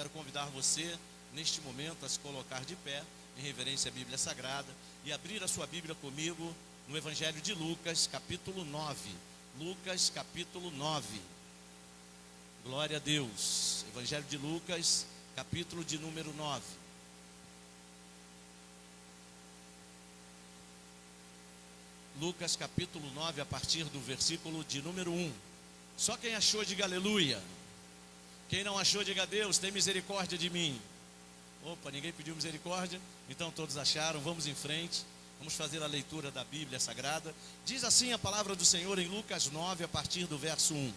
Quero convidar você, neste momento, a se colocar de pé, em reverência à Bíblia Sagrada, e abrir a sua Bíblia comigo no Evangelho de Lucas, capítulo 9. Lucas, capítulo 9. Glória a Deus. Evangelho de Lucas, capítulo de número 9. Lucas, capítulo 9, a partir do versículo de número 1. Só quem achou, diga aleluia. Quem não achou, diga Deus, tem misericórdia de mim. Opa, ninguém pediu misericórdia? Então todos acharam, vamos em frente. Vamos fazer a leitura da Bíblia Sagrada. Diz assim a palavra do Senhor em Lucas 9, a partir do verso 1.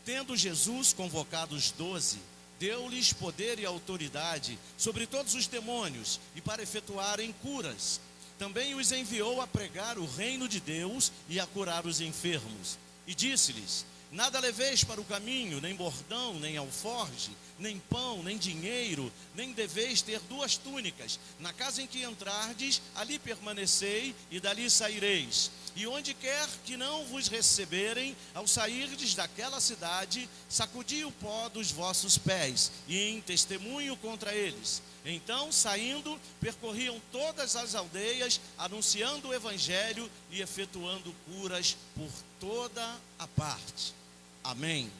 Tendo Jesus convocado os 12, deu-lhes poder e autoridade sobre todos os demônios e para efetuarem curas. Também os enviou a pregar o reino de Deus e a curar os enfermos. E disse-lhes: nada leveis para o caminho, nem bordão, nem alforge, nem pão, nem dinheiro, nem deveis ter 2 túnicas. Na casa em que entrardes, ali permanecei e dali saireis. E onde quer que não vos receberem, ao sairdes daquela cidade, sacudi o pó dos vossos pés, e em testemunho contra eles. Então, saindo, percorriam todas as aldeias, anunciando o evangelho e efetuando curas por toda a parte. Amém.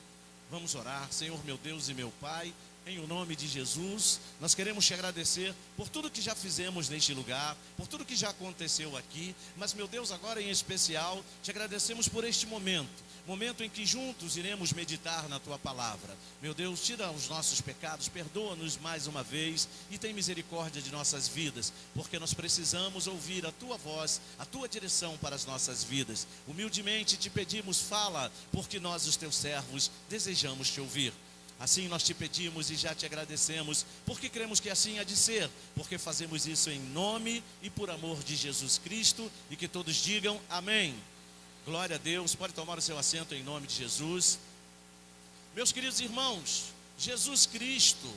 Vamos orar. Senhor meu Deus e meu Pai, em o nome de Jesus, nós queremos te agradecer por tudo que já fizemos neste lugar, por tudo que já aconteceu aqui, mas meu Deus, agora em especial, te agradecemos por este momento em que juntos iremos meditar na tua palavra. Meu Deus, tira os nossos pecados, perdoa-nos mais uma vez e tem misericórdia de nossas vidas, porque nós precisamos ouvir a tua voz, a tua direção para as nossas vidas. Humildemente te pedimos, fala, porque nós, os teus servos, desejamos te ouvir. Assim nós te pedimos e já te agradecemos, porque cremos que assim há de ser, porque fazemos isso em nome e por amor de Jesus Cristo, e que todos digam amém. Glória a Deus. Pode tomar o seu assento em nome de Jesus. Meus queridos irmãos, Jesus Cristo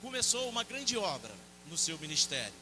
começou uma grande obra no seu ministério,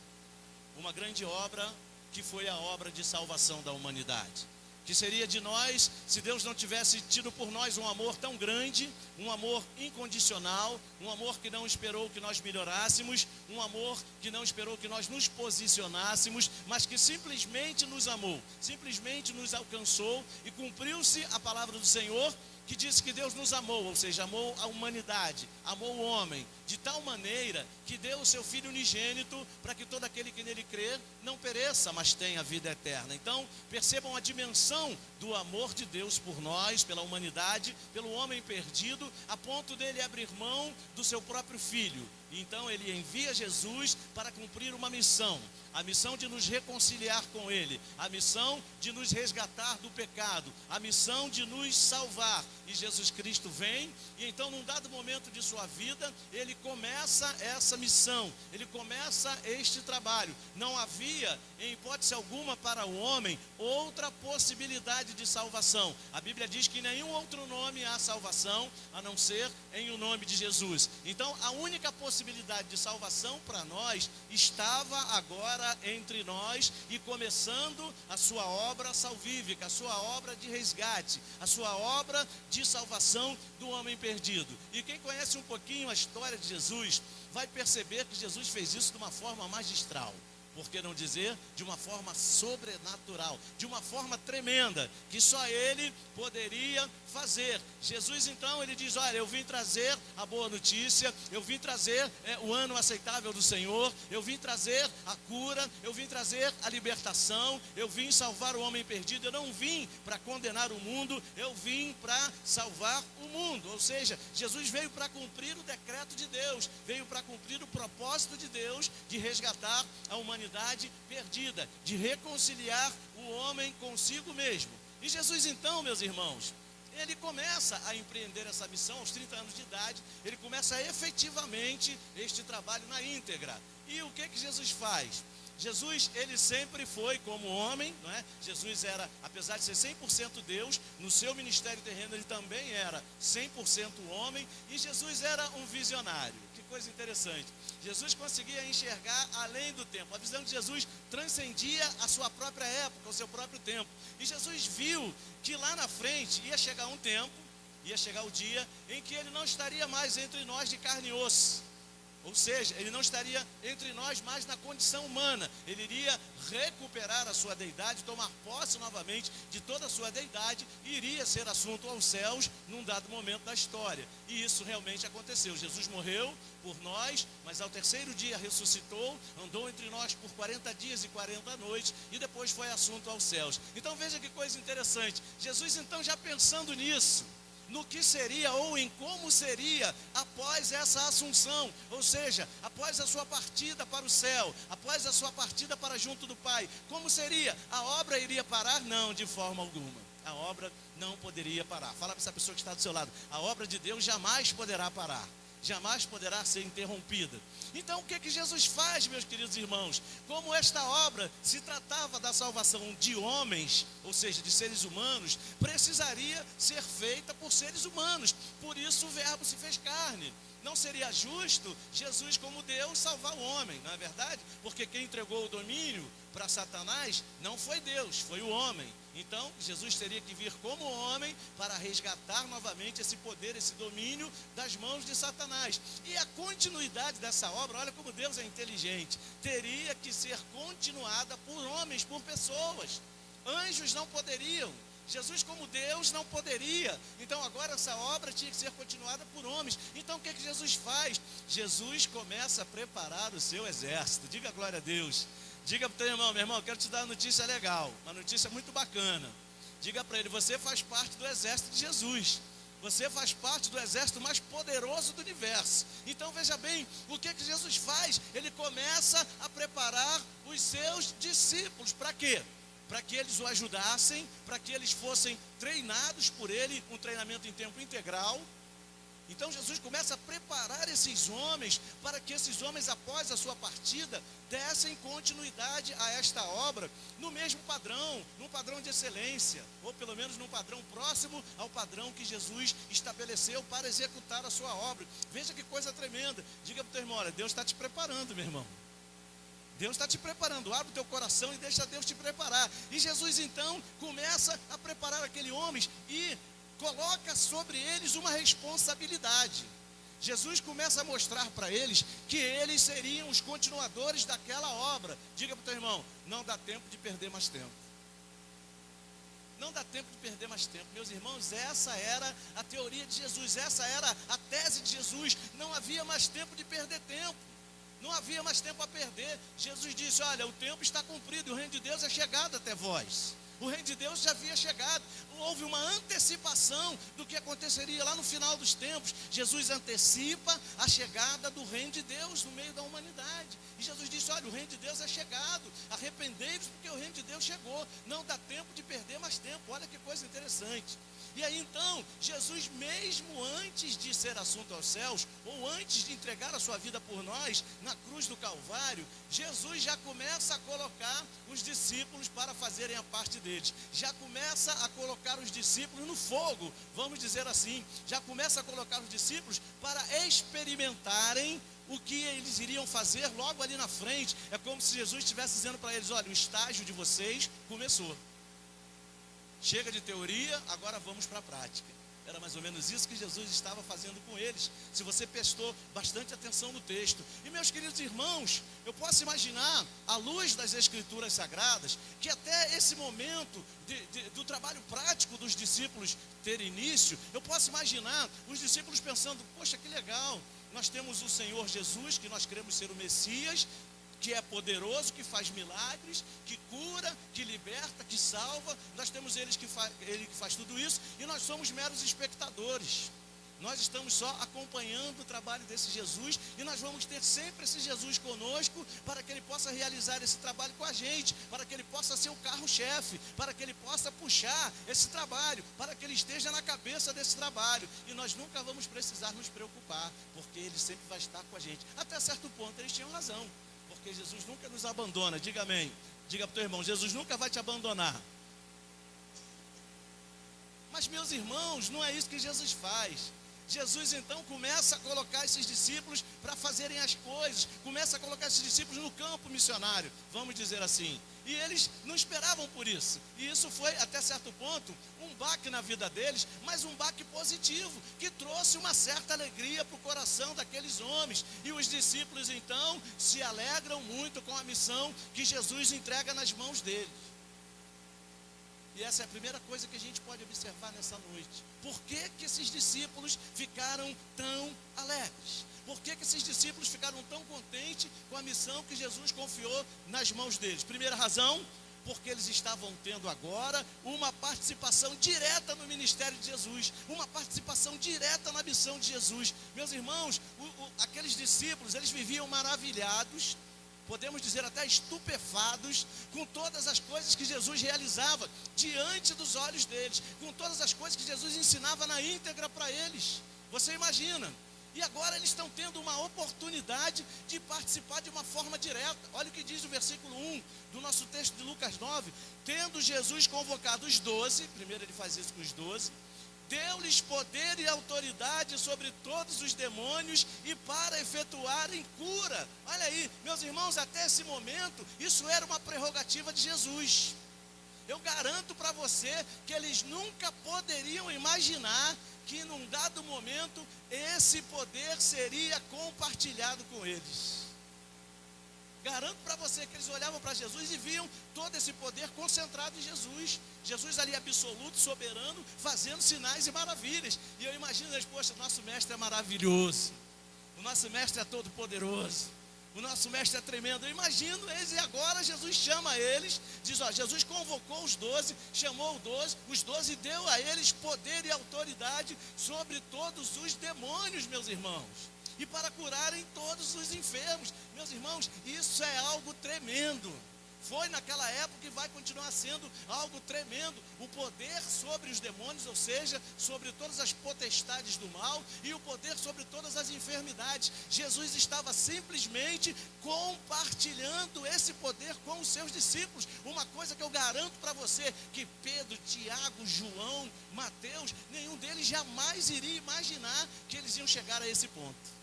uma grande obra que foi a obra de salvação da humanidade. Que seria de nós se Deus não tivesse tido por nós um amor tão grande, um amor incondicional, um amor que não esperou que nós melhorássemos, um amor que não esperou que nós nos posicionássemos, mas que simplesmente nos amou, simplesmente nos alcançou, e cumpriu-se a palavra do Senhor, que disse que Deus nos amou, ou seja, amou a humanidade, amou o homem, de tal maneira que deu o seu Filho unigênito, para que todo aquele que nele crer não pereça, mas tenha vida eterna. Então, percebam a dimensão do amor de Deus por nós, pela humanidade, pelo homem perdido, a ponto dele abrir mão do seu próprio Filho. Então ele envia Jesus para cumprir uma missão, a missão de nos reconciliar com ele, a missão de nos resgatar do pecado, a missão de nos salvar. E Jesus Cristo vem, e então num dado momento de sua vida, ele começa essa missão, ele começa este trabalho. Não havia, em hipótese alguma, para o homem outra possibilidade de salvação. A Bíblia diz que em nenhum outro nome há salvação, a não ser em o nome de Jesus. Então a única possibilidade de salvação para nós estava agora entre nós, e começando a sua obra salvífica, a sua obra de resgate, a sua obra de salvação do homem perdido. E quem conhece um pouquinho a história de Jesus vai perceber que Jesus fez isso de uma forma magistral. Por que não dizer de uma forma sobrenatural, de uma forma tremenda, que só ele poderia fazer. Jesus então, ele diz: olha, eu vim trazer a boa notícia, eu vim trazer o ano aceitável do Senhor, eu vim trazer a cura, eu vim trazer a libertação, eu vim salvar o homem perdido. Eu não vim para condenar o mundo, eu vim para salvar o mundo. Ou seja, Jesus veio para cumprir o decreto de Deus, veio para cumprir o propósito de Deus de resgatar a humanidade perdida, de reconciliar o homem consigo mesmo. E Jesus então, meus irmãos, ele começa a empreender essa missão aos 30 anos de idade. Ele começa efetivamente este trabalho na íntegra. E o que Jesus faz? Jesus, ele sempre foi como homem, não é? Jesus era, apesar de ser 100% Deus, no seu ministério terreno ele também era 100% homem, e Jesus era um visionário. Que coisa interessante. Jesus conseguia enxergar além do tempo. A visão de Jesus transcendia a sua própria época, o seu próprio tempo. E Jesus viu que lá na frente ia chegar um tempo, ia chegar o dia em que ele não estaria mais entre nós de carne e osso. Ou seja, ele não estaria entre nós mais na condição humana. Ele iria recuperar a sua deidade, tomar posse novamente de toda a sua deidade e iria ser assunto aos céus num dado momento da história. E isso realmente aconteceu. Jesus morreu por nós, mas ao terceiro dia ressuscitou, andou entre nós por 40 dias e 40 noites e depois foi assunto aos céus. Então veja que coisa interessante. Jesus então já pensando nisso, no que seria ou em como seria após essa assunção, ou seja, após a sua partida para o céu, após a sua partida para junto do Pai, como seria? A obra iria parar? Não, de forma alguma. A obra não poderia parar. Fala para essa pessoa que está do seu lado, a obra de Deus jamais poderá parar, jamais poderá ser interrompida. Então o que Jesus faz, meus queridos irmãos? Como esta obra se tratava da salvação de homens, ou seja, de seres humanos, precisaria ser feita por seres humanos. Por isso o verbo se fez carne. Não seria justo Jesus, como Deus, salvar o homem, não é verdade? Porque quem entregou o domínio para Satanás não foi Deus, foi o homem. Então Jesus teria que vir como homem para resgatar novamente esse poder, esse domínio das mãos de Satanás. E a continuidade dessa obra, olha como Deus é inteligente, teria que ser continuada por homens, por pessoas. Anjos não poderiam. Jesus, como Deus, não poderia. Então agora essa obra tinha que ser continuada por homens. Então o que Jesus faz? Jesus começa a preparar o seu exército. Diga glória a Deus. Diga para o teu irmão, meu irmão, eu quero te dar uma notícia legal, uma notícia muito bacana. Diga para ele, você faz parte do exército de Jesus. Você faz parte do exército mais poderoso do universo. Então veja bem, o que Jesus faz? Ele começa a preparar os seus discípulos. Para quê? Para que eles o ajudassem, para que eles fossem treinados por ele, um treinamento em tempo integral. Então Jesus começa a preparar esses homens, para que esses homens, após a sua partida, dessem continuidade a esta obra, no mesmo padrão, num padrão de excelência, ou pelo menos num padrão próximo ao padrão que Jesus estabeleceu para executar a sua obra. Veja que coisa tremenda. Diga para o teu irmão, olha, Deus está te preparando, meu irmão. Deus está te preparando, abre o teu coração e deixa Deus te preparar. E Jesus então começa a preparar aquele homem e coloca sobre eles uma responsabilidade. Jesus começa a mostrar para eles que eles seriam os continuadores daquela obra. Diga para o teu irmão, não dá tempo de perder mais tempo. Não dá tempo de perder mais tempo. Meus irmãos, essa era a teoria de Jesus, essa era a tese de Jesus. Não havia mais tempo de perder tempo. Não havia mais tempo a perder. Jesus disse, olha, o tempo está cumprido, o reino de Deus é chegado até vós. O reino de Deus já havia chegado. Houve uma antecipação do que aconteceria lá no final dos tempos. Jesus antecipa a chegada do reino de Deus no meio da humanidade. E Jesus disse, olha, o reino de Deus é chegado. Arrependei-vos porque o reino de Deus chegou. Não dá tempo de perder mais tempo. Olha que coisa interessante. E aí então, Jesus, mesmo antes de ser assunto aos céus, ou antes de entregar a sua vida por nós, na cruz do Calvário, Jesus já começa a colocar os discípulos para fazerem a parte deles. Já começa a colocar os discípulos no fogo, vamos dizer assim. Já começa a colocar os discípulos para experimentarem o que eles iriam fazer logo ali na frente. É como se Jesus estivesse dizendo para eles, olha, o estágio de vocês começou. Chega de teoria, agora vamos para a prática. Era mais ou menos isso que Jesus estava fazendo com eles, se você prestou bastante atenção no texto. E meus queridos irmãos, eu posso imaginar, à luz das Escrituras Sagradas, que até esse momento do trabalho prático dos discípulos ter início, eu posso imaginar os discípulos pensando, poxa, que legal, nós temos o Senhor Jesus, que nós cremos ser o Messias, que é poderoso, que faz milagres, que cura, que liberta, que salva. Nós temos ele que faz tudo isso, e nós somos meros espectadores. Nós estamos só acompanhando o trabalho desse Jesus, e nós vamos ter sempre esse Jesus conosco, para que ele possa realizar esse trabalho com a gente, para que ele possa ser o carro-chefe, para que ele possa puxar esse trabalho, para que ele esteja na cabeça desse trabalho, e nós nunca vamos precisar nos preocupar, porque ele sempre vai estar com a gente. Até certo ponto eles tinham razão, porque Jesus nunca nos abandona. Diga amém. Diga para o teu irmão, Jesus nunca vai te abandonar. Mas meus irmãos, não é isso que Jesus faz. Jesus então começa a colocar esses discípulos para fazerem as coisas, começa a colocar esses discípulos no campo missionário, vamos dizer assim. E eles não esperavam por isso, e isso foi até certo ponto um baque na vida deles, mas um baque positivo, que trouxe uma certa alegria para o coração daqueles homens. E os discípulos então se alegram muito com a missão que Jesus entrega nas mãos deles. E essa é a primeira coisa que a gente pode observar nessa noite. Por que que esses discípulos ficaram tão alegres? Por que que esses discípulos ficaram tão contentes com a missão que Jesus confiou nas mãos deles? Primeira razão, porque eles estavam tendo agora uma participação direta no ministério de Jesus, uma participação direta na missão de Jesus. Meus irmãos, aqueles discípulos, eles viviam maravilhados, podemos dizer até estupefados, com todas as coisas que Jesus realizava diante dos olhos deles, com todas as coisas que Jesus ensinava na íntegra para eles. Você imagina? E agora eles estão tendo uma oportunidade de participar de uma forma direta. Olha o que diz o versículo 1 do nosso texto de Lucas 9. Tendo Jesus convocado os 12, primeiro ele faz isso com os 12, deu-lhes poder e autoridade sobre todos os demônios e para efetuarem cura. Olha aí, meus irmãos, até esse momento, isso era uma prerrogativa de Jesus. Eu garanto para você que eles nunca poderiam imaginar que num dado momento esse poder seria compartilhado com eles. Garanto para você que eles olhavam para Jesus e viam todo esse poder concentrado em Jesus. Jesus ali absoluto, soberano, fazendo sinais e maravilhas. E eu imagino eles, poxa, nosso mestre é maravilhoso, o nosso mestre é todo poderoso, o nosso mestre é tremendo. Eu imagino eles, e agora Jesus chama eles, diz, ó, Jesus convocou os 12, chamou os 12 e deu a eles poder e autoridade sobre todos os demônios, meus irmãos, e para curarem todos os enfermos. Meus irmãos, isso é algo tremendo. Foi naquela época e vai continuar sendo algo tremendo. O poder sobre os demônios, ou seja, sobre todas as potestades do mal e o poder sobre todas as enfermidades. Jesus estava simplesmente compartilhando esse poder com os seus discípulos. Uma coisa que eu garanto para você, que Pedro, Tiago, João, Mateus, nenhum deles jamais iria imaginar que eles iam chegar a esse ponto.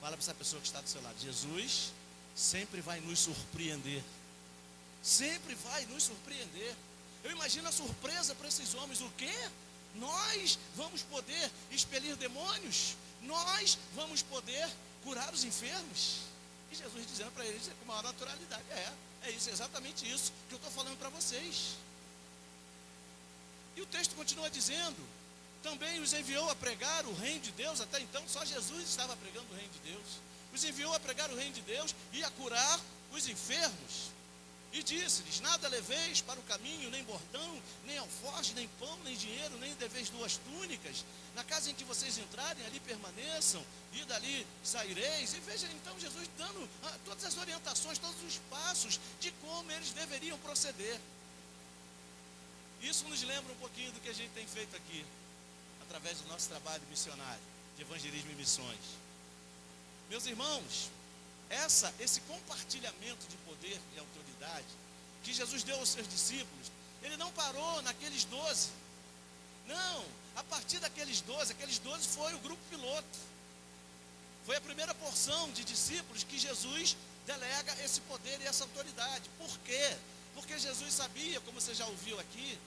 Fala para essa pessoa que está do seu lado, Jesus sempre vai nos surpreender. Sempre vai nos surpreender. Eu imagino a surpresa para esses homens. O quê? Nós vamos poder expelir demônios? Nós vamos poder curar os enfermos? E Jesus dizendo para eles com maior naturalidade, é isso, exatamente isso que eu estou falando para vocês. E o texto continua dizendo, também os enviou a pregar o reino de Deus. Até então só Jesus estava pregando o reino de Deus. Os enviou a pregar o reino de Deus e a curar os enfermos. E disse-lhes, nada leveis para o caminho, nem bordão, nem alforje, nem pão, nem dinheiro, nem deveis 2 túnicas. Na casa em que vocês entrarem, ali permaneçam, e dali saireis. E veja então Jesus dando todas as orientações, todos os passos de como eles deveriam proceder. Isso nos lembra um pouquinho do que a gente tem feito aqui, através do nosso trabalho missionário, de evangelismo e missões. Meus irmãos, esse compartilhamento de poder e autoridade que Jesus deu aos seus discípulos, ele não parou naqueles 12. Não, a partir daqueles 12, aqueles 12 foi o grupo piloto. Foi a primeira porção de discípulos que Jesus delega esse poder e essa autoridade. Por quê? Porque Jesus sabia, como você já ouviu aqui,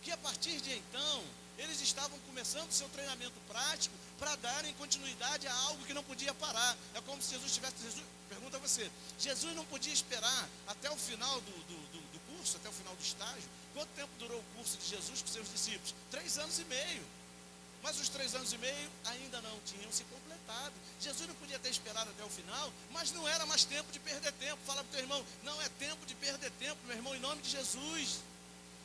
que a partir de então, eles estavam começando o seu treinamento prático para darem continuidade a algo que não podia parar. É como se Jesus tivesse... Pergunta a você, Jesus não podia esperar até o final do curso, até o final do estágio? Quanto tempo durou o curso de Jesus com seus discípulos? 3 anos e meio. Mas os 3 anos e meio ainda não tinham se completado. Jesus não podia ter esperado até o final, mas não era mais tempo de perder tempo. Fala para o teu irmão, não é tempo de perder tempo, meu irmão, em nome de Jesus.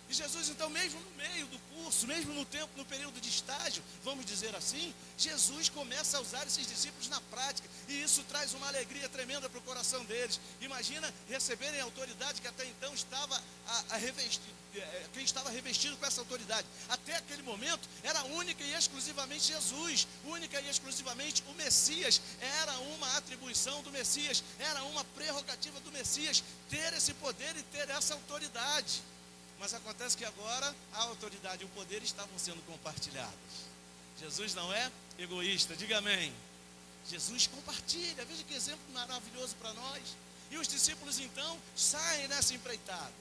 E Jesus então, mesmo no meio do curso, mesmo no tempo, no período de estágio, vamos dizer assim, Jesus começa a usar esses discípulos na prática, e isso traz uma alegria tremenda para o coração deles. Imagina receberem a autoridade que até então estava quem estava revestido com essa autoridade. Até aquele momento, era única e exclusivamente Jesus, única e exclusivamente o Messias, era uma atribuição do Messias, era uma prerrogativa do Messias, ter esse poder e ter essa autoridade. Mas acontece que agora a autoridade e o poder estavam sendo compartilhados. Jesus não é egoísta, diga amém. Jesus compartilha, veja que exemplo maravilhoso para nós. E os discípulos então saem nessa empreitada.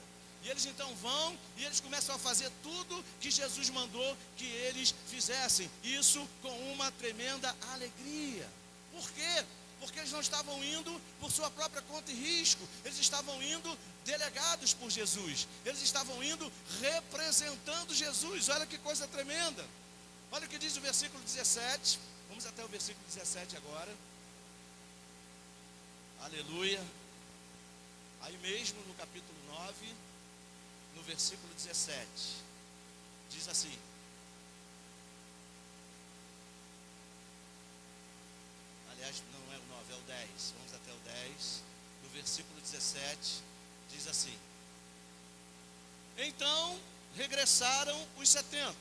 E eles então vão e eles começam a fazer tudo que Jesus mandou que eles fizessem. Isso com uma tremenda alegria. Por quê? Porque eles não estavam indo por sua própria conta e risco. Eles estavam indo delegados por Jesus. Eles estavam indo representando Jesus. Olha que coisa tremenda. Olha o que diz o versículo 17. Vamos até o versículo 17 agora. Aleluia. Aí mesmo no capítulo 9, no versículo 17, diz assim: aliás, não é o 9, é o 10. Vamos até o 10. No versículo 17, diz assim: então regressaram os 70.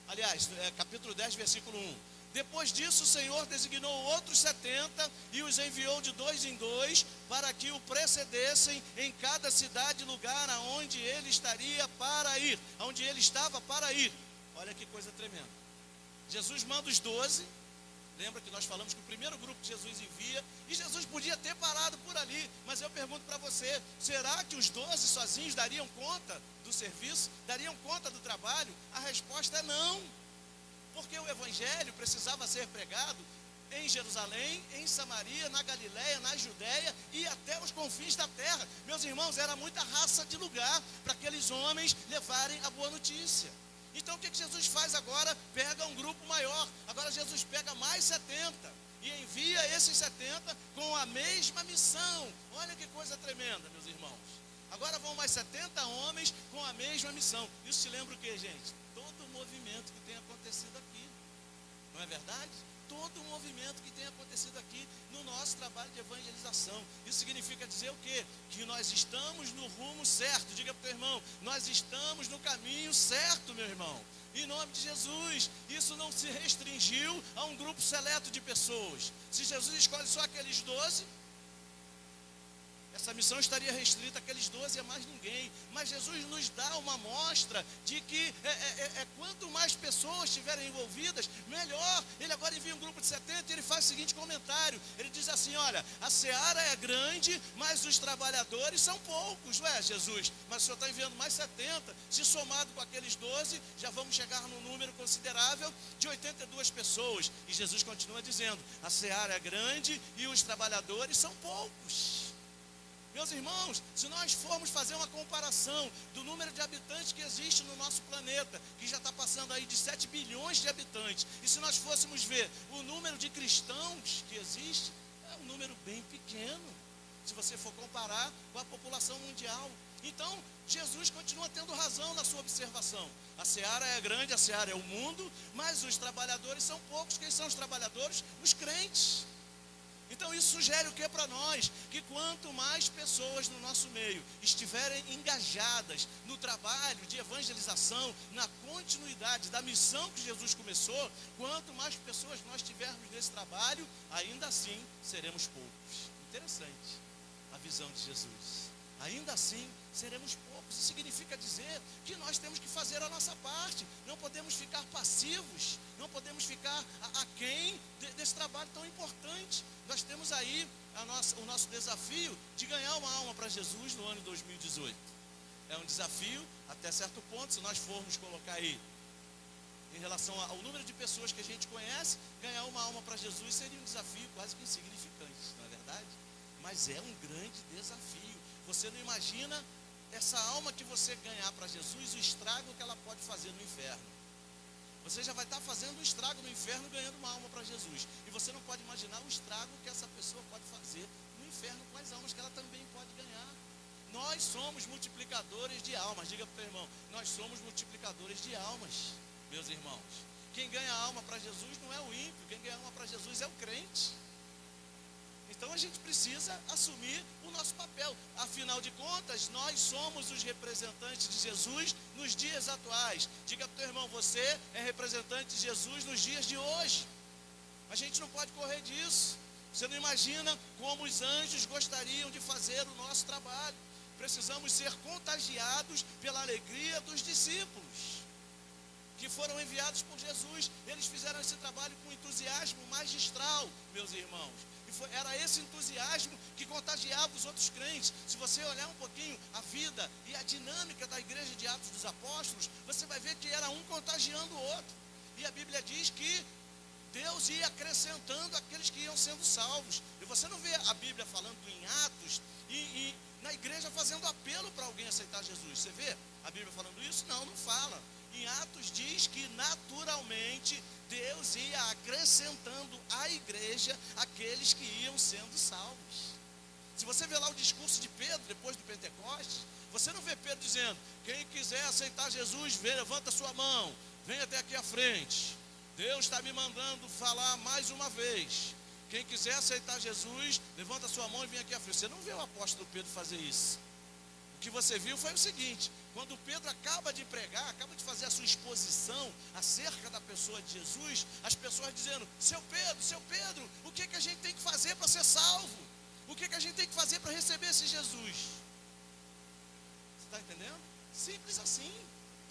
Aliás, capítulo 10, versículo 1. Depois disso, o Senhor designou outros 70 e os enviou de 2 em 2 para que o precedessem em cada cidade e lugar aonde ele estaria para ir, aonde ele estava para ir. Olha que coisa tremenda. Jesus manda os 12. Lembra que nós falamos que o primeiro grupo que Jesus envia, e Jesus podia ter parado por ali, mas eu pergunto para você, será que os 12 sozinhos dariam conta do serviço? Dariam conta do trabalho? A resposta é não. Porque o evangelho precisava ser pregado em Jerusalém, em Samaria, na Galiléia, na Judéia e até os confins da terra. Meus irmãos, era muita raça de lugar para aqueles homens levarem a boa notícia. Então o que Jesus faz agora? Pega um grupo maior. Agora Jesus pega mais 70 e envia esses 70 com a mesma missão. Olha que coisa tremenda, meus irmãos. Agora vão mais 70 homens com a mesma missão. Isso te lembra o que, gente? Todo o movimento que tem acontecido aqui. Não é verdade? Todo o movimento que tem acontecido aqui no nosso trabalho de evangelização. Isso significa dizer o quê? Que nós estamos no rumo certo. Diga para o teu irmão, nós estamos no caminho certo, meu irmão. Em nome de Jesus. Isso não se restringiu a um grupo seleto de pessoas. Se Jesus escolhe só aqueles 12, essa missão estaria restrita àqueles 12 e a mais ninguém. Mas Jesus nos dá uma amostra de que quanto mais pessoas estiverem envolvidas, melhor. Ele agora envia um grupo de 70 e ele faz o seguinte comentário. Ele diz assim, olha, a seara é grande, mas os trabalhadores são poucos. Ué, Jesus, mas o Senhor está enviando mais 70. Se somado com aqueles 12, já vamos chegar num número considerável de 82 pessoas. E Jesus continua dizendo, a seara é grande e os trabalhadores são poucos. Meus irmãos, se nós formos fazer uma comparação do número de habitantes que existe no nosso planeta, que já está passando aí de 7 bilhões de habitantes, e se nós fôssemos ver o número de cristãos que existe, é um número bem pequeno, se você for comparar com a população mundial. Então, Jesus continua tendo razão na sua observação. A seara é grande, a seara é o mundo, mas os trabalhadores são poucos. Quem são os trabalhadores? Os crentes. Então isso sugere o que para nós? Que quanto mais pessoas no nosso meio estiverem engajadas no trabalho de evangelização, na continuidade da missão que Jesus começou, quanto mais pessoas nós tivermos nesse trabalho, ainda assim seremos poucos. Interessante a visão de Jesus. Ainda assim seremos poucos. Isso significa dizer que nós temos que fazer a nossa parte. Não podemos ficar passivos, não podemos ficar aquém desse trabalho tão importante. Nós temos aí o nosso desafio de ganhar uma alma para Jesus no ano 2018. É um desafio até certo ponto. Se nós formos colocar aí em relação ao número de pessoas que a gente conhece, ganhar uma alma para Jesus seria um desafio quase que insignificante, não é verdade? Mas é um grande desafio. Você não imagina essa alma que você ganhar para Jesus, o estrago que ela pode fazer no inferno. Você já vai estar fazendo um estrago no inferno ganhando uma alma para Jesus. E você não pode imaginar o estrago que essa pessoa pode fazer no inferno com as almas que ela também pode ganhar. Nós somos multiplicadores de almas. Diga para o teu irmão, nós somos multiplicadores de almas, meus irmãos. Quem ganha alma para Jesus não é o ímpio, quem ganha alma para Jesus é o crente. Então a gente precisa assumir o nosso papel. Afinal de contas, nós somos os representantes de Jesus nos dias atuais. Diga para o teu irmão, você é representante de Jesus nos dias de hoje. A gente não pode correr disso. Você não imagina como os anjos gostariam de fazer o nosso trabalho. Precisamos ser contagiados pela alegria dos discípulos. que foram enviados por Jesus. Eles fizeram esse trabalho com entusiasmo magistral, meus irmãos. E era esse entusiasmo que contagiava os outros crentes. Se você olhar um pouquinho a vida e a dinâmica da igreja de Atos dos Apóstolos, você vai ver que era um contagiando o outro. E a Bíblia diz que Deus ia acrescentando aqueles que iam sendo salvos. E você não vê a Bíblia falando em Atos e na igreja fazendo apelo para alguém aceitar Jesus. Você vê a Bíblia falando isso? Não, não fala. Em Atos diz que naturalmente Deus ia acrescentando à igreja aqueles que iam sendo salvos. Se você vê lá o discurso de Pedro depois do Pentecostes, você não vê Pedro dizendo: quem quiser aceitar Jesus, levanta sua mão, vem até aqui à frente. Deus está me mandando falar mais uma vez. Quem quiser aceitar Jesus, levanta sua mão e vem aqui à frente. Você não vê o apóstolo Pedro fazer isso. O que você viu foi o seguinte: quando Pedro acaba de pregar, acaba de fazer a sua exposição acerca da pessoa de Jesus, as pessoas dizendo: seu Pedro, o que a gente tem que fazer para ser salvo? O que a gente tem que fazer para receber esse Jesus? Você está entendendo? Simples assim.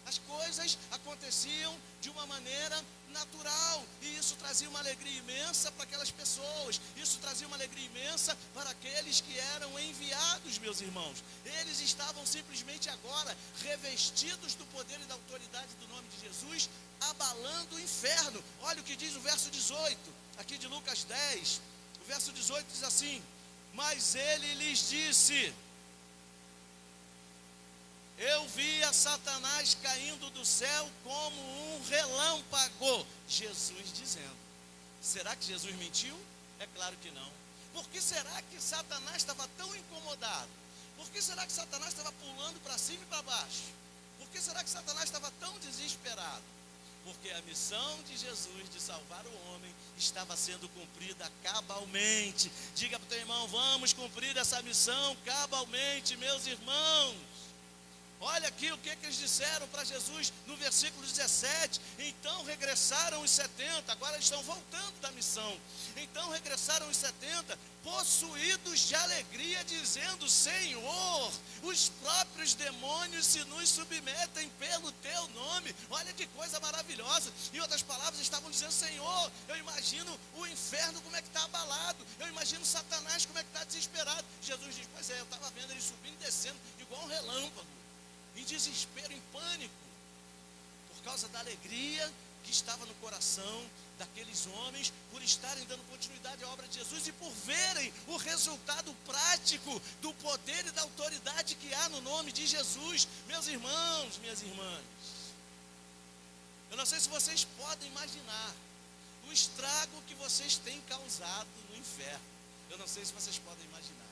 As coisas aconteciam de uma maneira natural, e isso trazia uma alegria imensa para aquelas pessoas, isso trazia uma alegria imensa para aqueles que eram enviados, meus irmãos. Eles estavam simplesmente agora revestidos do poder e da autoridade do nome de Jesus, abalando o inferno. Olha o que diz o verso 18, aqui de Lucas 10, o verso 18 diz assim: mas ele lhes disse: eu via Satanás caindo do céu como um relâmpago. Jesus dizendo. Será que Jesus mentiu? É claro que não. Por que será que Satanás estava tão incomodado? Por que será que Satanás estava pulando para cima e para baixo? Por que será que Satanás estava tão desesperado? Porque a missão de Jesus de salvar o homem estava sendo cumprida cabalmente. Diga para o teu irmão: vamos cumprir essa missão cabalmente, meus irmãos. Olha aqui o que eles disseram para Jesus no versículo 17. Então regressaram os 70, agora eles estão voltando da missão. Então regressaram os 70, possuídos de alegria, dizendo: Senhor, os próprios demônios se nos submetem pelo teu nome. Olha que coisa maravilhosa. Em outras palavras, estavam dizendo: Senhor, eu imagino o inferno como é que está abalado, eu imagino Satanás como é que está desesperado. Jesus diz: pois é, eu estava vendo ele subindo e descendo igual um relâmpago, em desespero, em pânico, por causa da alegria que estava no coração daqueles homens, por estarem dando continuidade à obra de Jesus e por verem o resultado prático do poder e da autoridade que há no nome de Jesus. Meus irmãos, minhas irmãs, eu não sei se vocês podem imaginar o estrago que vocês têm causado no inferno. Eu não sei se vocês podem imaginar.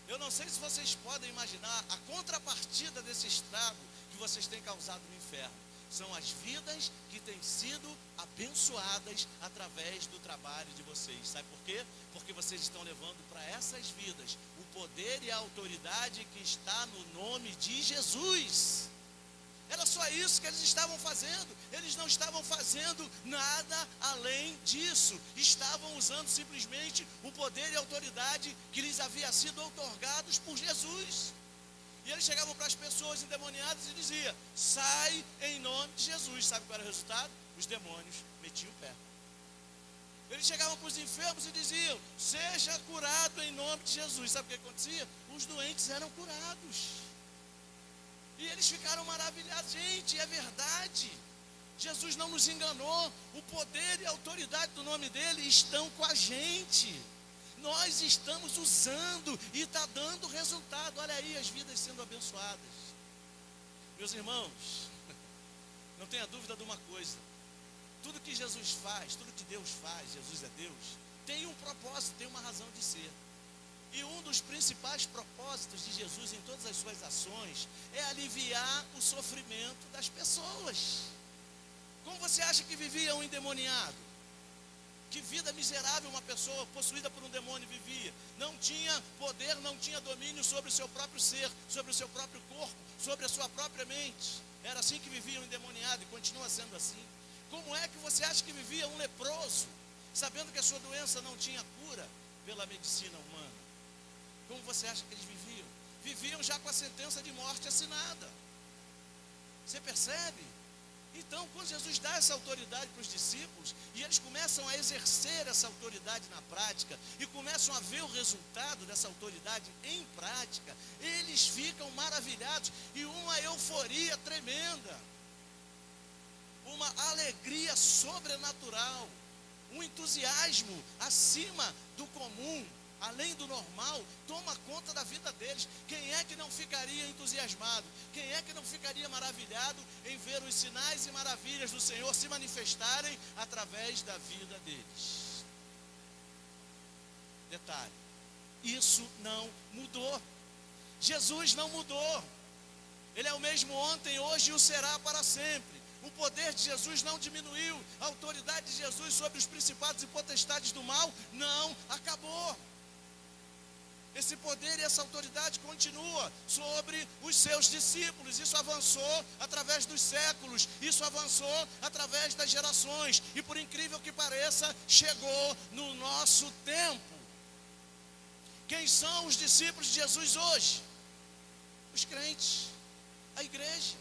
Eu não sei se vocês podem imaginar a contrapartida desse estrago que vocês têm causado no inferno. São as vidas que têm sido abençoadas através do trabalho de vocês. Sabe por quê? Porque vocês estão levando para essas vidas o poder e a autoridade que está no nome de Jesus. Era só isso que eles estavam fazendo. Eles não estavam fazendo nada além disso. Estavam usando simplesmente o poder e a autoridade que lhes havia sido outorgados por Jesus. E eles chegavam para as pessoas endemoniadas e diziam: sai em nome de Jesus. Sabe qual era o resultado? Os demônios metiam o pé. Eles chegavam para os enfermos e diziam: seja curado em nome de Jesus. Sabe o que acontecia? Os doentes eram curados. E eles ficaram maravilhados. Gente, é verdade. Jesus não nos enganou. O poder e a autoridade do nome dele estão com a gente. Nós estamos usando e está dando resultado. Olha aí as vidas sendo abençoadas. Meus irmãos, não tenha dúvida de uma coisa: tudo que Jesus faz, tudo que Deus faz, Jesus é Deus, tem um propósito, tem uma razão de ser. E um dos principais propósitos de Jesus em todas as suas ações é aliviar o sofrimento das pessoas. Como você acha que vivia um endemoniado? Que vida miserável uma pessoa possuída por um demônio vivia? Não tinha poder, não tinha domínio sobre o seu próprio ser, sobre o seu próprio corpo, sobre a sua própria mente. Era assim que vivia um endemoniado e continua sendo assim. Como é que você acha que vivia um leproso, sabendo que a sua doença não tinha cura pela medicina humana? Como você acha que eles viviam? Viviam já com a sentença de morte assinada. Você percebe? Então, quando Jesus dá essa autoridade para os discípulos, e eles começam a exercer essa autoridade na prática, e começam a ver o resultado dessa autoridade em prática, eles ficam maravilhados, e uma euforia tremenda, uma alegria sobrenatural, um entusiasmo acima do comum, além do normal, toma conta da vida deles. Quem é que não ficaria entusiasmado? Quem é que não ficaria maravilhado em ver os sinais e maravilhas do Senhor se manifestarem através da vida deles? Detalhe, isso não mudou. Jesus não mudou. Ele é o mesmo ontem, hoje e o será para sempre. O poder de Jesus não diminuiu. A autoridade de Jesus sobre os principados e potestades do mal não acabou. Esse poder e essa autoridade continua sobre os seus discípulos. Isso avançou através dos séculos, isso avançou através das gerações, e por incrível que pareça, chegou no nosso tempo. Quem são os discípulos de Jesus hoje? Os crentes, a igreja.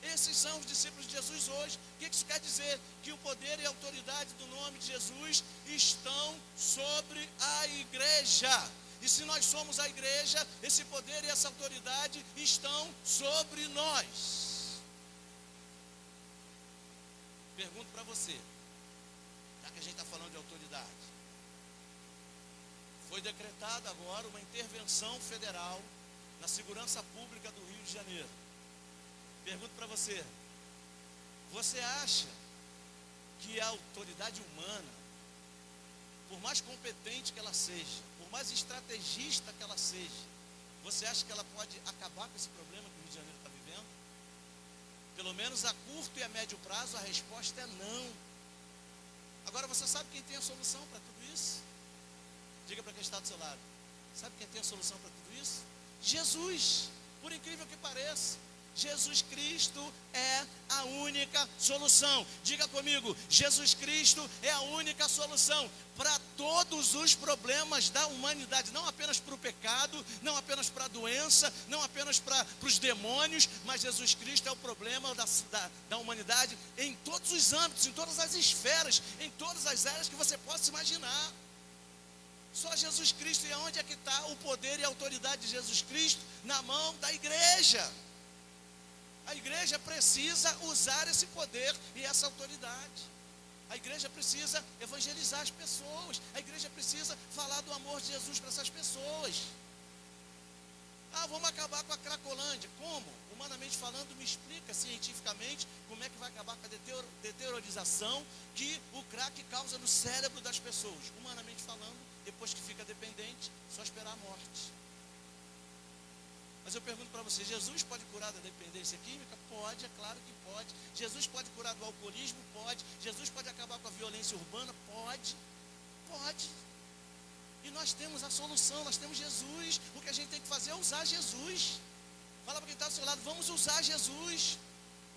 Esses são os discípulos de Jesus hoje. O que isso quer dizer? Que o poder e a autoridade do nome de Jesus estão sobre a igreja. E se nós somos a igreja, esse poder e essa autoridade estão sobre nós. Pergunto para você, já que a gente está falando de autoridade, foi decretada agora uma intervenção federal na segurança pública do Rio de Janeiro. Pergunto para você, você acha que a autoridade humana, por mais competente que ela seja, por mais estrategista que ela seja, você acha que ela pode acabar com esse problema que o Rio de Janeiro está vivendo? Pelo menos a curto e a médio prazo, a resposta é não. Agora, você sabe quem tem a solução para tudo isso? Diga para quem está do seu lado. Sabe quem tem a solução para tudo isso? Jesus. Por incrível que pareça, Jesus Cristo é a única solução. Diga comigo, Jesus Cristo é a única solução para todos os problemas da humanidade, não apenas para o pecado, não apenas para a doença, não apenas para os demônios, mas Jesus Cristo é o problema da humanidade em todos os âmbitos, em todas as esferas, em todas as áreas que você possa imaginar. Só Jesus Cristo. E onde é que está o poder e a autoridade de Jesus Cristo? Na mão da igreja. A igreja precisa usar esse poder e essa autoridade. A igreja precisa evangelizar as pessoas. A igreja precisa falar do amor de Jesus para essas pessoas. Vamos acabar com a Cracolândia. Como? Humanamente falando, me explica cientificamente como é que vai acabar com a deteriorização que o crack causa no cérebro das pessoas. Humanamente falando, depois que fica dependente, só esperar a morte. Mas eu pergunto para você, Jesus pode curar da dependência química? Pode, é claro que pode. Jesus pode curar do alcoolismo? Pode. Jesus pode acabar com a violência urbana? Pode. Pode. E nós temos a solução, nós temos Jesus. O que a gente tem que fazer é usar Jesus. Fala para quem está do seu lado, vamos usar Jesus.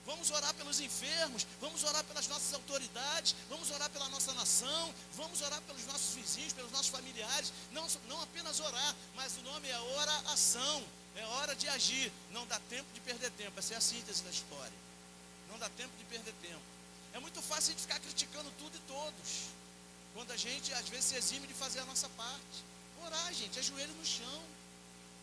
Vamos orar pelos enfermos, vamos orar pelas nossas autoridades, vamos orar pela nossa nação, vamos orar pelos nossos vizinhos, pelos nossos familiares. Não apenas orar, mas o nome é oração. É hora de agir, não dá tempo de perder tempo. Essa é a síntese da história. Não dá tempo de perder tempo. É muito fácil a gente ficar criticando tudo e todos, quando a gente às vezes se exime de fazer a nossa parte. Orar, gente, ajoelho no chão,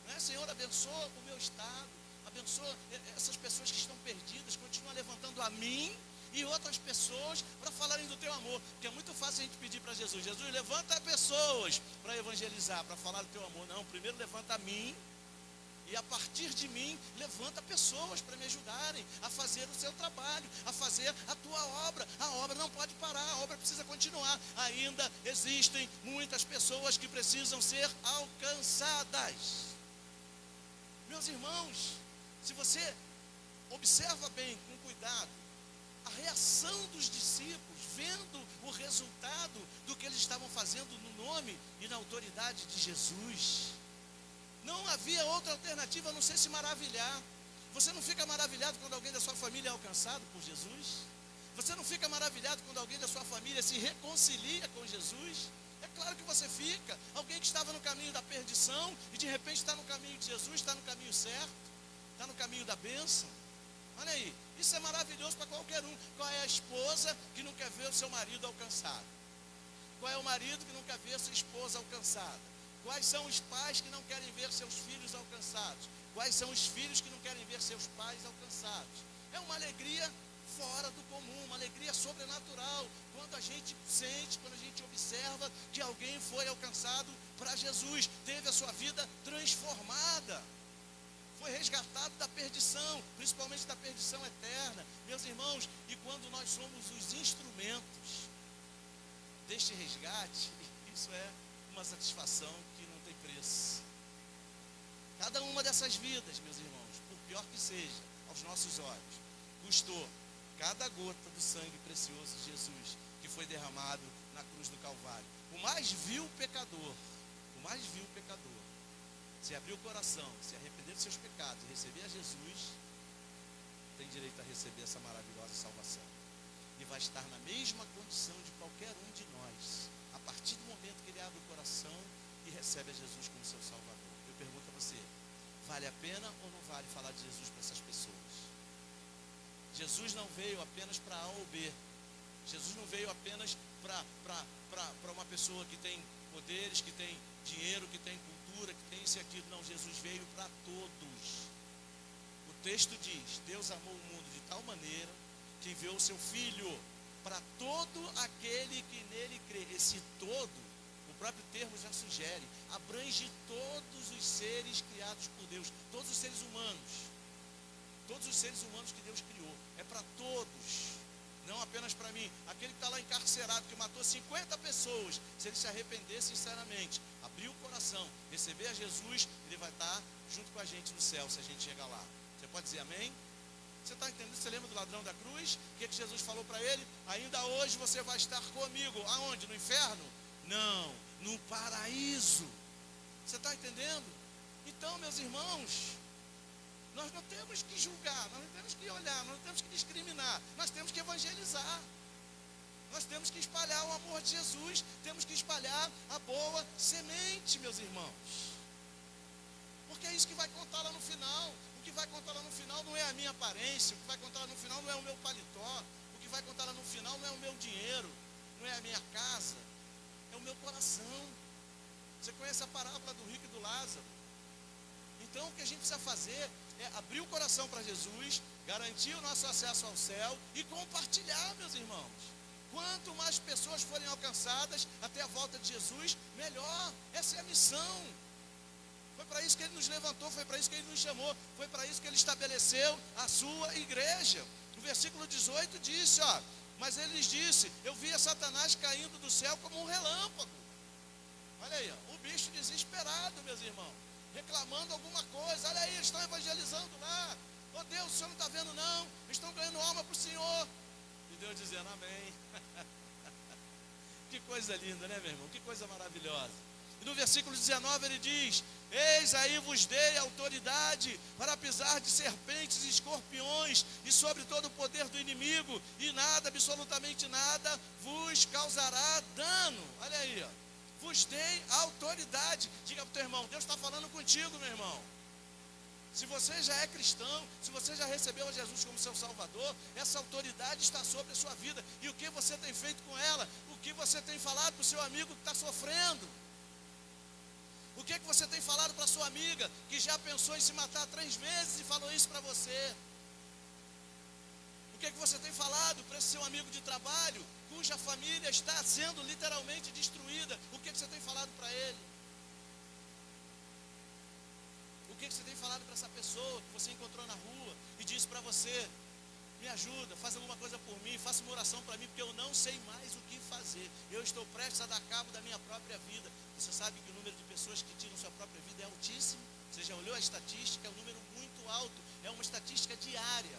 né? Senhor, abençoa o meu estado, abençoa essas pessoas que estão perdidas, continua levantando a mim e outras pessoas para falarem do teu amor, porque é muito fácil a gente pedir para Jesus, Jesus, levanta pessoas para evangelizar, para falar do teu amor. Não, primeiro levanta a mim, e a partir de mim, levanta pessoas para me ajudarem a fazer o seu trabalho, a fazer a tua obra. A obra não pode parar, a obra precisa continuar. Ainda existem muitas pessoas que precisam ser alcançadas. Meus irmãos, se você observa bem, com cuidado, a reação dos discípulos, vendo o resultado do que eles estavam fazendo no nome e na autoridade de Jesus, não havia outra alternativa a não ser se maravilhar. Você não fica maravilhado quando alguém da sua família é alcançado por Jesus? Você não fica maravilhado quando alguém da sua família se reconcilia com Jesus? É claro que você fica. Alguém que estava no caminho da perdição e de repente está no caminho de Jesus, está no caminho certo, está no caminho da bênção. Olha aí, isso é maravilhoso para qualquer um. Qual é a esposa que não quer ver o seu marido alcançado? Qual é o marido que não quer ver a sua esposa alcançada? Quais são os pais que não querem ver seus filhos alcançados? Quais são os filhos que não querem ver seus pais alcançados? É uma alegria fora do comum, uma alegria sobrenatural, quando a gente sente, quando a gente observa que alguém foi alcançado para Jesus, teve a sua vida transformada, foi resgatado da perdição, principalmente da perdição eterna, meus irmãos. E quando nós somos os instrumentos deste resgate, isso é uma satisfação que não tem preço. Cada uma dessas vidas, meus irmãos, por pior que seja, aos nossos olhos, custou cada gota do sangue precioso de Jesus, que foi derramado na cruz do Calvário. O mais vil pecador, se abrir o coração, se arrepender dos seus pecados e receber a Jesus, tem direito a receber essa maravilhosa salvação. E vai estar na mesma condição de qualquer um de nós, a partir do momento que ele abre o coração e recebe a Jesus como seu Salvador. Eu pergunto a você, vale a pena ou não vale falar de Jesus para essas pessoas? Jesus não veio apenas para A ou B. Jesus não veio apenas para uma pessoa que tem poderes, que tem dinheiro, que tem cultura, que tem isso e aquilo. Não, Jesus veio para todos. O texto diz, Deus amou o mundo de tal maneira que enviou o seu Filho para todo aquele que nele crê. Esse todo, o próprio termo já sugere, abrange todos os seres criados por Deus, todos os seres humanos que Deus criou, é para todos, não apenas para mim. Aquele que está lá encarcerado, que matou 50 pessoas, se ele se arrepender sinceramente, abrir o coração, receber a Jesus, ele vai estar junto com a gente no céu, se a gente chegar lá. Você pode dizer amém? Você está entendendo? Você lembra do ladrão da cruz? O que Jesus falou para ele? Ainda hoje você vai estar comigo. Aonde? No inferno? Não, no paraíso. Você está entendendo? Então, meus irmãos, nós não temos que julgar, nós não temos que olhar, nós não temos que discriminar, nós temos que evangelizar. Nós temos que espalhar o amor de Jesus, temos que espalhar a boa semente, meus irmãos. Porque é isso que vai contar lá no final. O que vai contar lá no final não é a minha aparência, o que vai contar lá no final não é o meu paletó, o que vai contar lá no final não é o meu dinheiro, não é a minha casa, é o meu coração. Você conhece a parábola do rico e do Lázaro? Então o que a gente precisa fazer é abrir o coração para Jesus, garantir o nosso acesso ao céu e compartilhar, meus irmãos. Quanto mais pessoas forem alcançadas até a volta de Jesus, melhor. Essa é a missão. Foi para isso que ele nos levantou, foi para isso que ele nos chamou, foi para isso que ele estabeleceu a sua igreja. O versículo 18 disse, mas ele lhes disse, eu via Satanás caindo do céu como um relâmpago. Olha aí, o bicho desesperado, meus irmãos, reclamando alguma coisa. Olha aí, eles estão evangelizando lá. Oh Deus, o Senhor não está vendo não? Eles estão ganhando alma para o Senhor. E Deus dizendo amém. Que coisa linda, né, meu irmão? Que coisa maravilhosa. E no versículo 19 ele diz, eis aí vos dei autoridade para pisar de serpentes e escorpiões e sobre todo o poder do inimigo, e nada, absolutamente nada, vos causará dano. Olha aí, vos dei autoridade. Diga para o teu irmão, Deus está falando contigo, meu irmão. Se você já é cristão, se você já recebeu a Jesus como seu Salvador, essa autoridade está sobre a sua vida. E o que você tem feito com ela? O que você tem falado para o seu amigo que está sofrendo? O que você tem falado para a sua amiga que já pensou em se matar 3 vezes e falou isso para você? O que você tem falado para esse seu amigo de trabalho, cuja família está sendo literalmente destruída? O que você tem falado para ele? O que você tem falado para essa pessoa que você encontrou na rua e disse para você, me ajuda, faz alguma coisa por mim, faça uma oração para mim, porque eu não sei mais o que fazer, eu estou prestes a dar cabo da minha própria vida. Você sabe que o número de pessoas que tiram sua própria vida é altíssimo? Você já olhou a estatística? É um número muito alto, é uma estatística diária.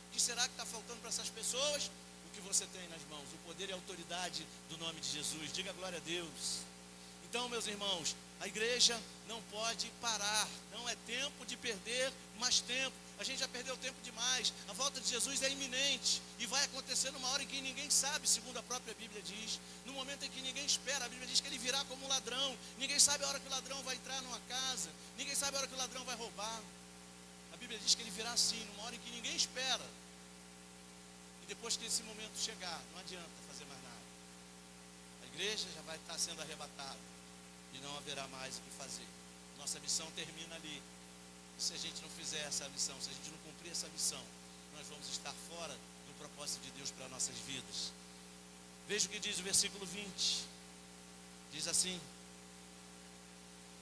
O que será que está faltando para essas pessoas? O que você tem nas mãos, o poder e a autoridade do nome de Jesus. Diga glória a Deus. Então, meus irmãos, a igreja não pode parar, não é tempo de perder mais tempo. A gente já perdeu tempo demais. A volta de Jesus é iminente e vai acontecer numa hora em que ninguém sabe, segundo a própria Bíblia diz, no momento em que ninguém espera. A Bíblia diz que ele virá como um ladrão. Ninguém sabe a hora que o ladrão vai entrar numa casa, ninguém sabe a hora que o ladrão vai roubar. A Bíblia diz que ele virá assim, numa hora em que ninguém espera. E depois que esse momento chegar, não adianta fazer mais nada. A igreja já vai estar sendo arrebatada e não haverá mais o que fazer. Nossa missão termina ali. E se a gente não fizer essa missão, se a gente não cumprir essa missão, nós vamos estar fora do propósito de Deus para nossas vidas. Veja o que diz o versículo 20. Diz assim: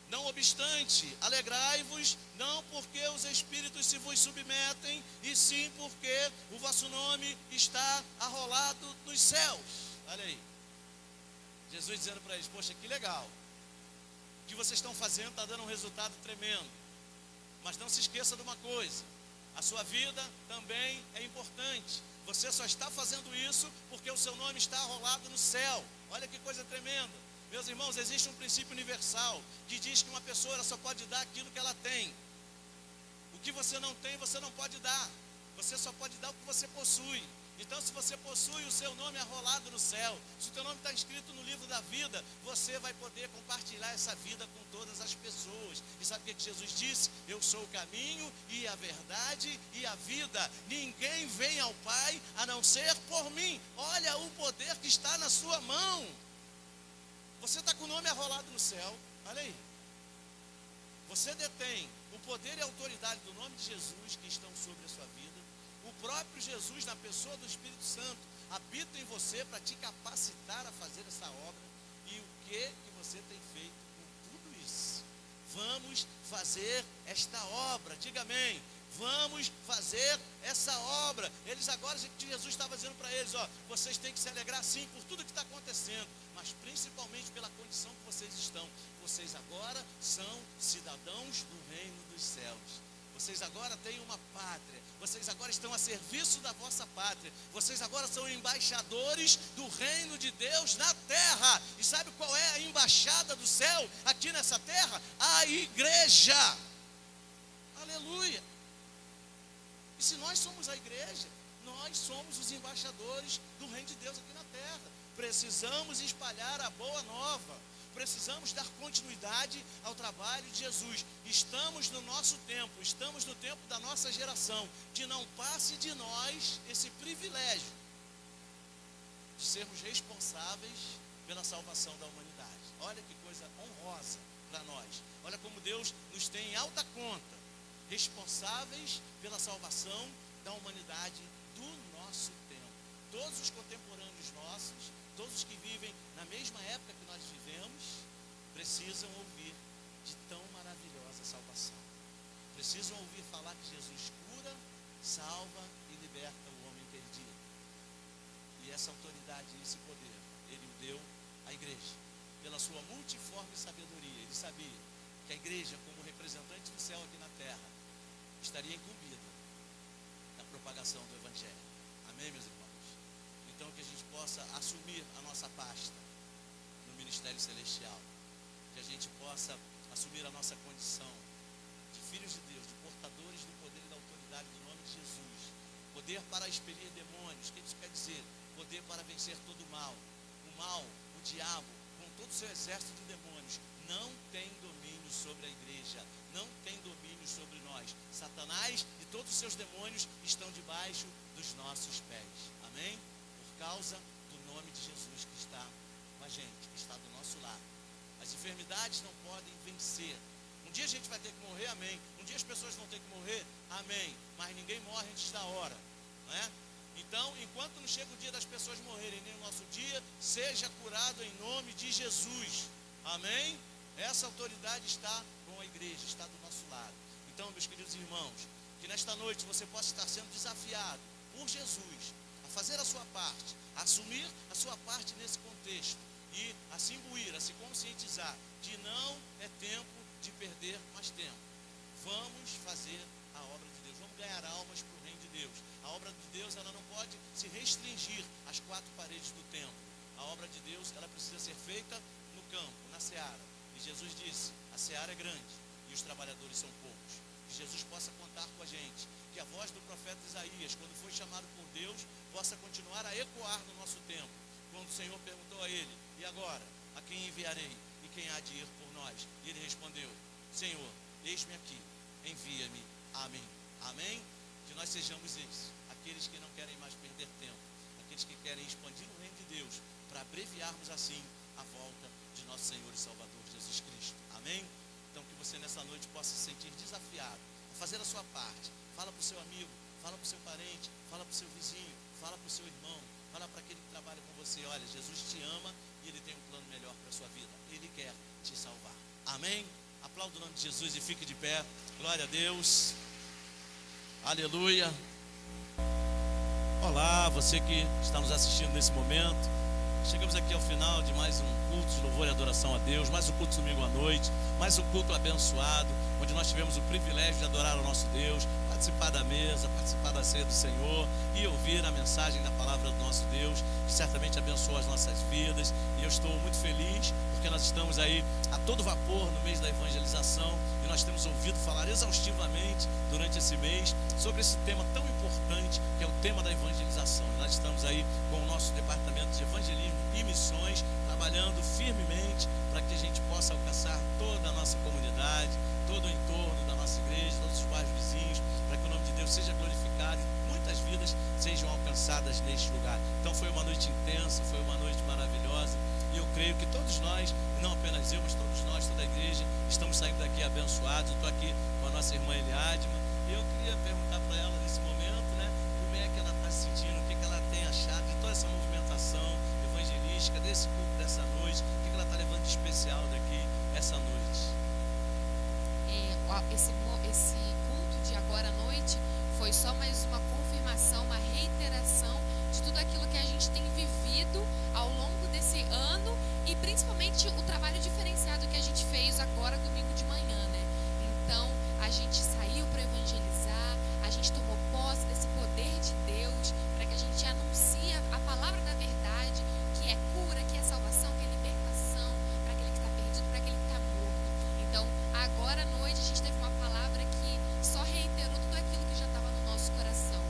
não obstante, alegrai-vos, não porque os espíritos se vos submetem, e sim porque o vosso nome está arrolado nos céus. Olha aí, Jesus dizendo para eles: poxa, que legal, o que vocês estão fazendo está dando um resultado tremendo, mas não se esqueça de uma coisa, a sua vida também é importante. Você só está fazendo isso porque o seu nome está arrolado no céu. Olha que coisa tremenda. Meus irmãos, existe um princípio universal que diz que uma pessoa só pode dar aquilo que ela tem. O que você não tem, você não pode dar. Você só pode dar o que você possui. Então, se você possui o seu nome arrolado no céu, se o teu nome está escrito no livro da vida, você vai poder compartilhar essa vida com todas as pessoas. E sabe o que Jesus disse? Eu sou o caminho e a verdade e a vida. Ninguém vem ao Pai a não ser por mim. Olha o poder que está na sua mão. Você está com o nome arrolado no céu, olha aí. Você detém o poder e a autoridade do nome de Jesus que estão sobre a sua vida. O próprio Jesus, na pessoa do Espírito Santo, habita em você para te capacitar a fazer essa obra. E o que você tem feito com tudo isso? Vamos fazer esta obra, diga amém. Vamos fazer essa obra. Eles agora, Jesus estava dizendo para eles, ó, vocês têm que se alegrar sim por tudo que está acontecendo, mas principalmente pela condição que vocês estão. Vocês agora são cidadãos do reino dos céus. Vocês agora têm uma pátria. Vocês agora estão a serviço da vossa pátria. Vocês agora são embaixadores do reino de Deus na terra. E sabe qual é a embaixada do céu aqui nessa terra? A igreja. Aleluia. E se nós somos a igreja, nós somos os embaixadores do reino de Deus aqui na terra. Precisamos espalhar a boa nova. Precisamos dar continuidade ao trabalho de Jesus. Estamos no nosso tempo, estamos no tempo da nossa geração, que não passe de nós esse privilégio de sermos responsáveis pela salvação da humanidade. Olha que coisa honrosa para nós. Olha como Deus nos tem em alta conta, responsáveis pela salvação da humanidade do nosso tempo. Todos os contemporâneos nossos, todos os que vivem na mesma época que nós vivemos, precisam ouvir de tão maravilhosa salvação. Precisam ouvir falar que Jesus cura, salva e liberta o homem perdido. E essa autoridade e esse poder, Ele o deu à igreja. Pela sua multiforme sabedoria, Ele sabia que a igreja, como representante do céu aqui na terra, estaria incumbida da propagação do Evangelho. Amém, meus irmãos? Então, que a gente possa assumir a nossa pasta no ministério celestial, que a gente possa assumir a nossa condição de filhos de Deus, de portadores do poder e da autoridade do nome de Jesus, poder para expelir demônios. O que isso quer dizer? Poder para vencer todo o mal. O mal, o diabo, com todo o seu exército de demônios, não tem domínio sobre a igreja, não tem domínio sobre nós. Satanás e todos os seus demônios estão debaixo dos nossos pés. Amém? Por causa do nome de Jesus que está com a gente, que está do nosso lado. As enfermidades não podem vencer. Um dia a gente vai ter que morrer, amém. Um dia as pessoas vão ter que morrer, amém. Mas ninguém morre antes da hora, não é? Então, enquanto não chega o dia das pessoas morrerem, nem o nosso dia, seja curado em nome de Jesus, amém? Essa autoridade está com a igreja, está do nosso lado. Então, meus queridos irmãos, que nesta noite você possa estar sendo desafiado por Jesus a fazer a sua parte, a assumir a sua parte nesse contexto e a se imbuir, a se conscientizar que não é tempo de perder mais tempo. Vamos fazer a obra de Deus, vamos ganhar almas para o reino de Deus. A obra de Deus, ela não pode se restringir às quatro paredes do templo. A obra de Deus, ela precisa ser feita no campo, na seara. E Jesus disse, a seara é grande e os trabalhadores são poucos. Que Jesus possa contar com a gente, que a voz do profeta Isaías, quando foi chamado por Deus, possa continuar a ecoar no nosso tempo. Quando o Senhor perguntou a ele, e agora, a quem enviarei e quem há de ir por nós? E ele respondeu, Senhor, eis-me aqui, envia-me a mim. Amém? Que nós sejamos esses, aqueles que não querem mais perder tempo, aqueles que querem expandir o reino de Deus, para abreviarmos assim a volta de nosso Senhor e Salvador Jesus Cristo. Amém? Então que você nessa noite possa se sentir desafiado a fazer a sua parte. Fala para o seu amigo, fala para o seu parente, fala para o seu vizinho, fala para o seu irmão, fala para aquele que trabalha com você. Olha, Jesus te ama e Ele tem um plano melhor para a sua vida. Ele quer te salvar. Amém? Aplauda o nome de Jesus e fique de pé. Glória a Deus. Aleluia. Olá, você que está nos assistindo nesse momento. Chegamos aqui ao final de mais um culto de louvor e adoração a Deus, mais um culto domingo à noite, mais um culto abençoado, onde nós tivemos o privilégio de adorar ao nosso Deus, participar da mesa, participar da ceia do Senhor e ouvir a mensagem da palavra do nosso Deus, que certamente abençoa as nossas vidas. E eu estou muito feliz porque nós estamos aí a todo vapor no mês da evangelização e nós temos ouvido falar exaustivamente durante esse mês sobre esse tema tão importante que é o tema da evangelização. E nós estamos aí com o nosso departamento de evangelismo e missões trabalhando firmemente para que a gente possa alcançar toda a nossa comunidade, todo o entorno da nossa igreja, todos os bairros vizinhos, para que o nome de Deus seja glorificado e muitas vidas sejam alcançadas neste lugar. Então foi uma noite intensa, foi uma noite maravilhosa e eu creio que todos nós, não apenas eu, mas todos nós, toda a igreja, estamos saindo daqui abençoados. Eu estou aqui com a nossa irmã Eliadma e eu queria perguntar para ela nesse momento, né, como é que ela está se sentindo, o que ela tem achado de toda essa movimentação evangelística, desse culto dessa noite, o que ela está levando de especial daqui essa noite. Esse culto de agora à noite foi só mais uma confirmação, uma reiteração de tudo aquilo que a gente tem vivido ao longo desse ano e principalmente o trabalho diferenciado que a gente fez agora domingo de manhã, né? Então a gente saiu para evangelizar, a gente tomou posse desse poder de Deus para que a gente anuncie a palavra da verdade, que é cura, que é salvação, que é libertação para aquele que está perdido, para aquele que está morto. Então agora à noite a gente teve uma palavra que só reiterou tudo aquilo que já estava no nosso coração.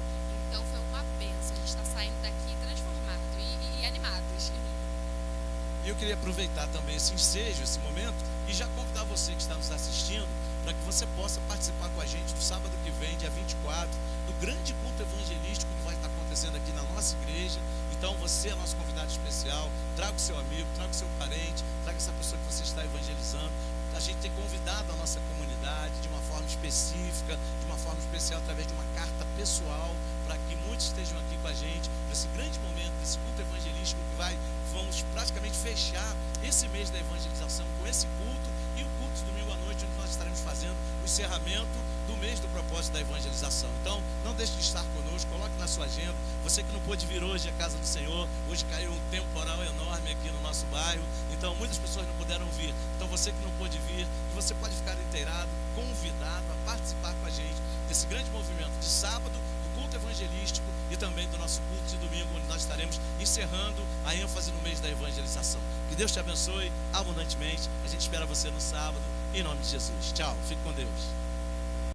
Então foi uma bênção, a gente está saindo daqui transformado e animados. Eu queria aproveitar também esse ensejo, esse momento, e já convidar você que está nos assistindo para que você possa participar com a gente no sábado que vem, dia 24, do grande culto evangelístico que vai estar acontecendo aqui na nossa igreja. Então você é nosso convidado especial, traga o seu amigo, traga o seu parente, traga essa pessoa que você está evangelizando. A gente tem convidado a nossa comunidade de uma forma específica, de uma forma especial, através de uma carta pessoal, para que muitos estejam aqui com a gente, nesse grande momento, desse culto evangelístico que vamos praticamente fechar esse mês da evangelização com esse culto e o culto de domingo à noite, onde nós estaremos fazendo o encerramento do mês do propósito da evangelização. Então, não deixe de estar conosco, coloque na sua agenda. Você que não pôde vir hoje à casa do Senhor, hoje caiu um temporal enorme aqui no nosso bairro, então muitas pessoas não puderam vir. Então, você que não pôde vir, você pode ficar inteirado, convidado a participar com a gente desse grande movimento de sábado, do culto evangelístico e também do nosso culto de domingo, onde nós estaremos encerrando a ênfase no mês da evangelização. Que Deus te abençoe abundantemente. A gente espera você no sábado, em nome de Jesus. Tchau, fique com Deus.